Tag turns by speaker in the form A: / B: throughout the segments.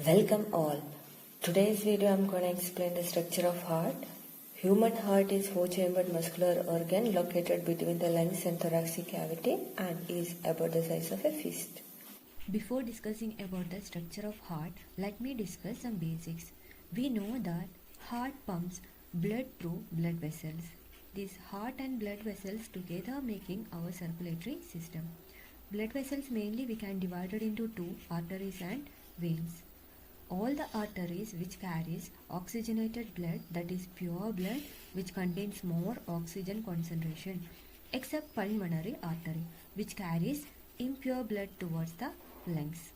A: Welcome all. Today's video I'm going to explain the structure of heart. Human heart is four-chambered muscular organ located between the lungs and thoracic cavity and is about the size of a fist.
B: Before discussing about the structure of heart, let me discuss some basics. We know that heart pumps blood through blood vessels. These heart and blood vessels together making our circulatory system. Blood vessels mainly we can divide it into two, arteries and veins. All the arteries which carries oxygenated blood, that is pure blood which contains more oxygen concentration, except pulmonary artery which carries impure blood towards the lungs.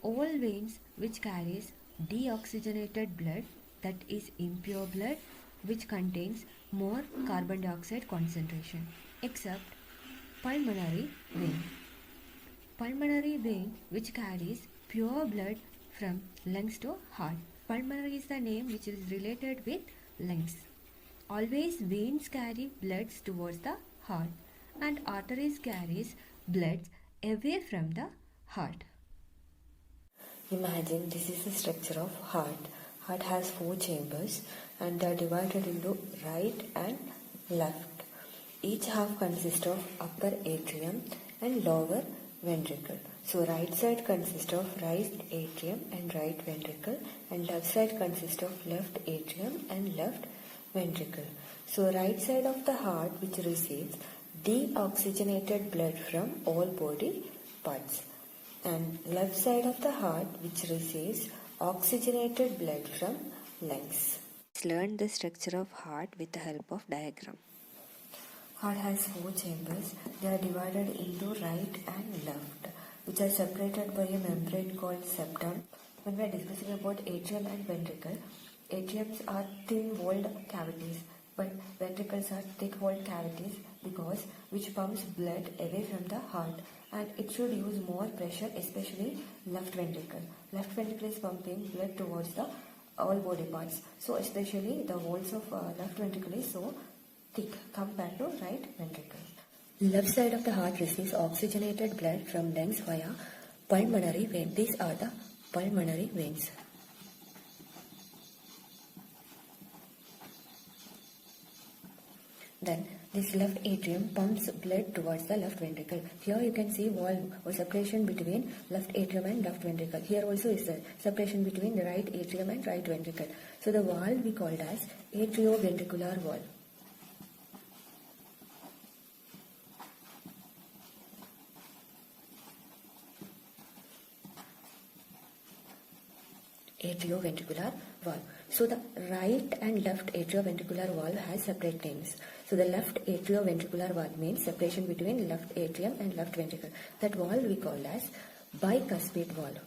B: All veins which carries deoxygenated blood, that is impure blood which contains more carbon dioxide concentration, except pulmonary vein. Pulmonary vein which carries pure blood from lungs to heart. Pulmonary is the name which is related with lungs. Always veins carry bloods towards the heart and arteries carries bloods away from the heart.
A: Imagine this is the structure of heart. Heart has four chambers and they are divided into right and left. Each half consists of upper atrium and lower ventricle. So right side consists of right atrium and right ventricle and left side consists of left atrium and left ventricle. So right side of the heart which receives deoxygenated blood from all body parts and left side of the heart which receives oxygenated blood from lungs.
B: Let's learn the structure of heart with the help of diagram.
A: Heart has four chambers. They are divided into right and left, which are separated by a membrane called septum. When we are discussing about atrium and ventricle, atriums are thin-walled cavities, but ventricles are thick-walled cavities because which pumps blood away from the heart, and it should use more pressure, especially left ventricle. Left ventricle is pumping blood towards the all body parts. So especially the walls of left ventricle is so thick compared to right ventricle. Left side of the heart receives oxygenated blood from lungs via pulmonary vein. These are the pulmonary veins. Then this left atrium pumps blood towards the left ventricle. Here you can see wall or separation between left atrium and left ventricle. Here also is the separation between the right atrium and right ventricle. So the valve we called as atrioventricular valve. Atrioventricular valve. So the right and left atrioventricular valve has separate names. So the left atrioventricular valve means separation between left atrium and left ventricle. That valve we call as bicuspid valve.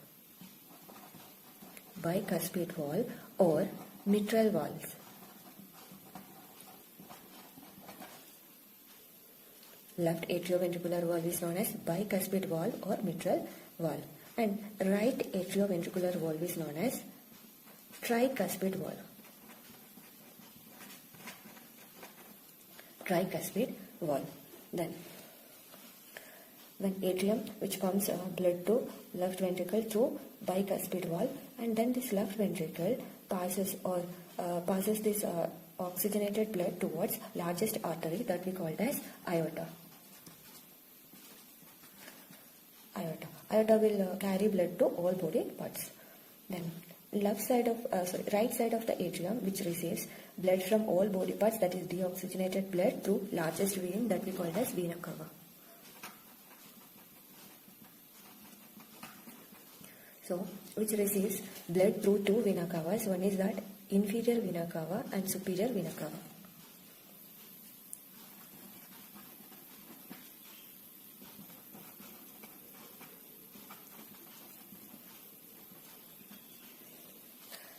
A: Bicuspid valve or mitral valve. Left atrioventricular valve is known as bicuspid valve or mitral valve. And right atrioventricular valve is known as tricuspid valve. Tricuspid valve. Then, when atrium which pumps blood to left ventricle through bicuspid valve, and then this left ventricle passes this oxygenated blood towards largest artery that we called as aorta. Aorta will carry blood to all body parts. Then right side of the atrium which receives blood from all body parts, that is deoxygenated blood through largest vein that we call as vena cava. So which receives blood through two vena cavas. One is that inferior vena cava and superior vena cava.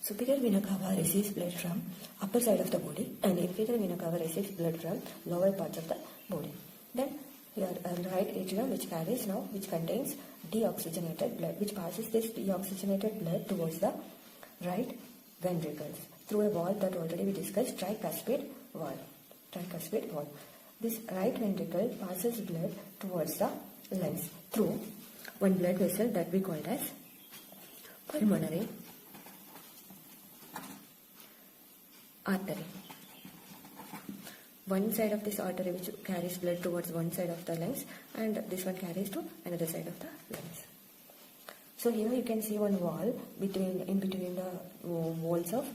A: Superior vena cava receives blood from upper side of the body and inferior vena cava receives blood from lower parts of the body. Then here right atrium which contains deoxygenated blood, which passes this deoxygenated blood towards the right ventricles through a valve that already we discussed, tricuspid valve. This right ventricle passes blood towards the lungs through one blood vessel that we called as pulmonary artery. One side of this artery which carries blood towards one side of the lungs, and this one carries to another side of the lungs. So here you can see one wall in between the walls of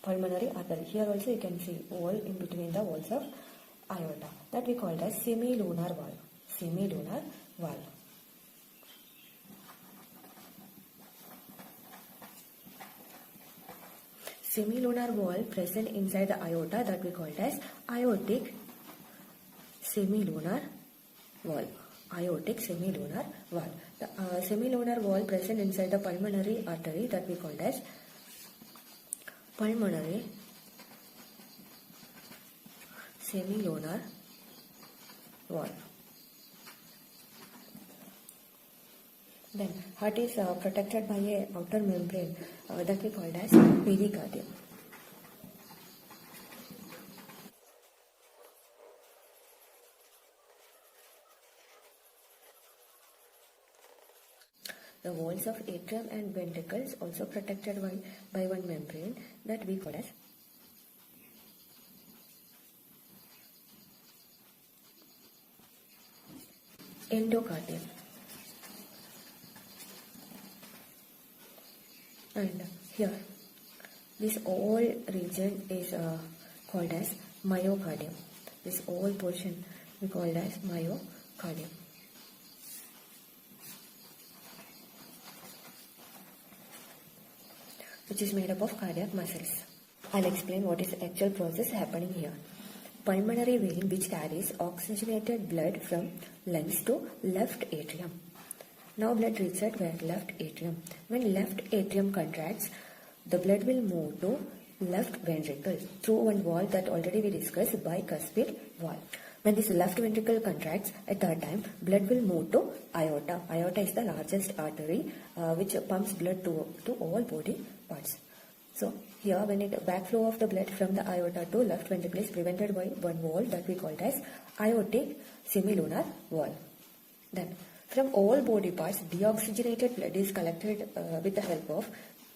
A: pulmonary artery. Here also you can see wall in between the walls of aorta, that we call as semilunar valve. Semilunar valve. Semilunar valve present inside the aorta, that we call as aortic semilunar valve. Aortic semilunar valve. The semilunar valve present inside the pulmonary artery, that we call as pulmonary semilunar valve. Then heart is protected by a outer membrane that we call as pericardium. The walls of atrium and ventricles also protected by one membrane that we call as endocardium. And here, this whole region is called as myocardium. This whole portion we call as myocardium. Which is made up of cardiac muscles. I'll explain what is the actual process happening here. Pulmonary vein which carries oxygenated blood from lungs to left atrium. Now blood reaches at where? Left atrium. When left atrium contracts, the blood will move to left ventricle through one valve that already we discussed, bicuspid valve. When this left ventricle contracts, at that time, blood will move to aorta. Aorta is the largest artery which pumps blood to all body parts. So here, when it backflow of the blood from the aorta to left ventricle is prevented by one valve that we call as aortic semilunar valve. Then, from all body parts, deoxygenated blood is collected with the help of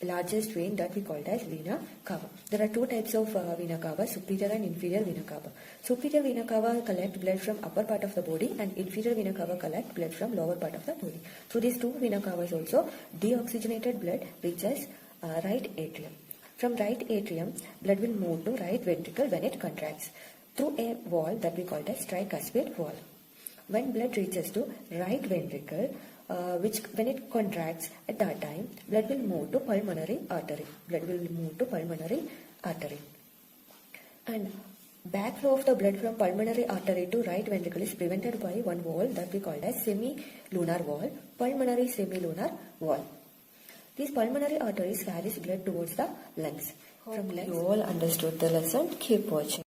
A: largest vein that we call as vena cava. There are two types of vena cava, superior and inferior vena cava. Superior vena cava collect blood from upper part of the body, and inferior vena cava collect blood from lower part of the body. Through these two vena cavas also, deoxygenated blood reaches right atrium. From right atrium, blood will move to right ventricle when it contracts through a valve that we call as tricuspid valve. When blood reaches to right ventricle, which when it contracts at that time, blood will move to pulmonary artery. Blood will move to pulmonary artery. And backflow of the blood from pulmonary artery to right ventricle is prevented by one valve that we call as semilunar valve, pulmonary semilunar valve. These pulmonary arteries carries blood towards the lungs. From lungs. You all understood the lesson. Keep watching.